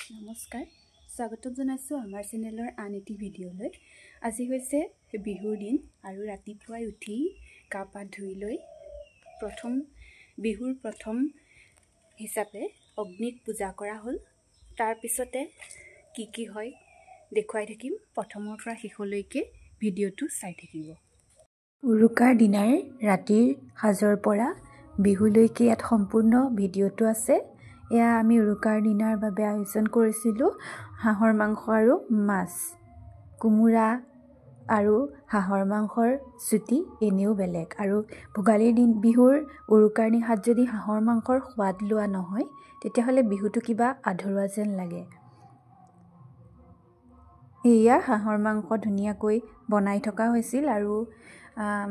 নমস্কাৰ স্বাগতম জনাইছোঁ আমাৰ চেনেলৰ আন এটি ভিডিঅ'লৈ। আজি হৈছে বিহুৰ দিন আৰু ৰাতিপুৱাই উঠি গা পা ধুই লৈ বিহুৰ প্ৰথম হিচাপে অগ্নিক পূজা কৰা হ'ল। তাৰ পিছতে কি হয় দেখুৱাই থাকিম। প্ৰথমৰ পৰা শেষলৈকে ভিডিঅ'টো চাই থাকিব। উৰুকাৰ দিনাৰ ৰাতিৰ সাজৰ পৰা বিহুলৈকে ইয়াত সম্পূৰ্ণ ভিডিঅ'টো আছে। এয়া আমি উৰুকাৰ দিনাৰ বাবে আয়োজন কৰিছিলোঁ হাঁহৰ মাংস আৰু মাছ। কোমোৰা আৰু হাঁহৰ মাংসৰ জুতি এনেও বেলেগ, আৰু ভোগালীৰ বিহুৰ উৰুকাৰ নিশাত যদি হাঁহৰ মাংসৰ সোৱাদ লোৱা নহয় তেতিয়াহ'লে বিহুটো কিবা আধৰুৱা যেন লাগে। এয়া হাঁহৰ মাংস ধুনীয়াকৈ বনাই থকা হৈছিল আৰু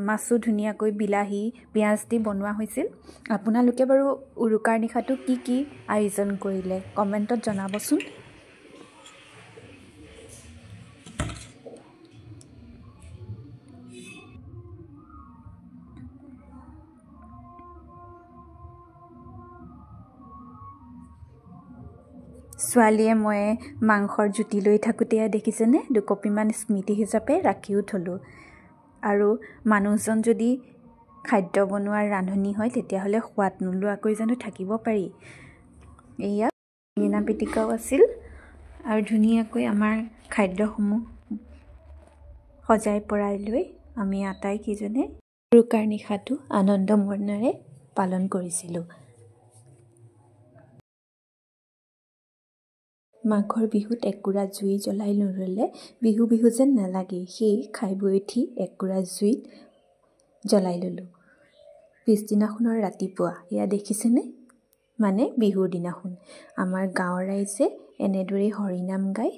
মাছো ধুনীয়াকৈ বিলাহী পিঁয়াজ দি বনোৱা হৈছিল। আপোনালোকে বাৰু উৰুকাৰ নিশাটো কি আয়োজন কৰিলে কমেণ্টত জনাবচোন। ছোৱালীয়ে মই মাংসৰ জুতি লৈ থাকোঁতে দেখিছেনে, দুকপিমান স্মৃতি হিচাপে ৰাখিও থলোঁ। আৰু মানুহজন যদি খাদ্য বনোৱাৰ ৰান্ধনি হয় তেতিয়াহ'লে সোৱাদ নোলোৱাকৈ জানো থাকিব পাৰি। এয়া বেঙেনা পিটিকাও আছিল আৰু ধুনীয়াকৈ আমাৰ খাদ্যসমূহ সজাই পৰাই লৈ আমি আটাইকেইজনে উৰুকাৰ নিশাটো আনন্দ মনেৰে পালন কৰিছিলোঁ। মাঘৰ বিহুত একুৰা জুই জ্বলাই নল'লে বিহু যেন নালাগে। সেই খাই বৈ উঠি একুৰা জুইত জ্বলাই ল'লোঁ। পিছদিনাখনৰ ৰাতিপুৱা এয়া দেখিছেনে, মানে বিহুৰ দিনাখন আমাৰ গাঁৱৰ ৰাইজে এনেদৰেই হৰিনাম গাই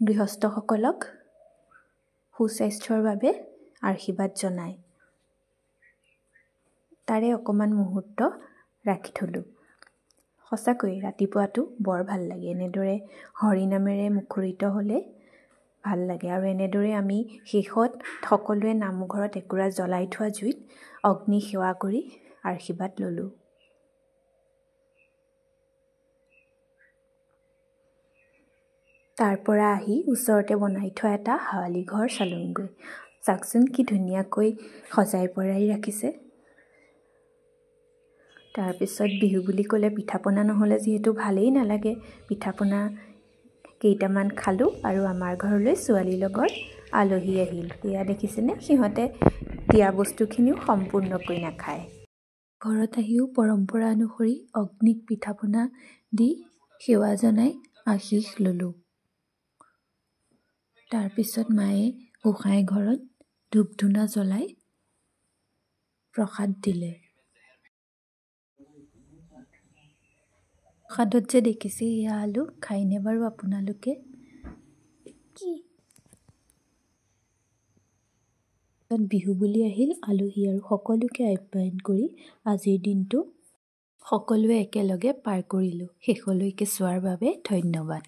গৃহস্থসকলক সুস্বাস্থ্যৰ বাবে আশীৰ্বাদ জনায়। তাৰে অকণমান মুহূৰ্ত ৰাখি থলোঁ। সঁচাকৈ ৰাতিপুৱাটো বৰ ভাল লাগে। এনেদৰে হৰিনামেৰে মুখৰিত হ'লে ভাল লাগে। আৰু এনেদৰে আমি শেষত সকলোৱে নামঘৰত একুৰা জ্বলাই থোৱা জুইত অগ্নি সেৱা কৰি আশীৰ্বাদ ল'লোঁ। তাৰ পৰা আহি ওচৰতে বনাই থোৱা এটা হাৱালি ঘৰ চালোঁগৈ। চাওকচোন কি ধুনীয়াকৈ সজাই পৰাই ৰাখিছে। তাৰপিছত বিহু বুলি ক'লে পিঠা পনা নহ'লে যিহেতু ভালেই নালাগে। পিঠা পনা কেইটামান খালোঁ আৰু আমাৰ ঘৰলৈ ছোৱালীৰ লগত আলহী আহিল। এয়া দেখিছেনে, সিহঁতে দিয়া বস্তুখিনিও সম্পূৰ্ণকৈ নাখায়। ঘৰত আহিও পৰম্পৰা অনুসৰি অগ্নিক পিঠা পনা দি সেৱা জনাই আশীষ ল'লোঁ। তাৰপিছত মায়ে গোসাঁই ঘৰত ধূপ ধূনা জ্বলাই প্ৰসাদ দিলে। প্ৰসাদত যে দেখিছে এয়া আলু, খাইনে বাৰু আপোনালোকে? বিহু বুলি আহিল আলহী আৰু সকলোকে আপ্যায়ন কৰি আজিৰ দিনটো সকলোৱে একেলগে পাৰ কৰিলোঁ। শেষলৈকে চোৱাৰ বাবে ধন্যবাদ।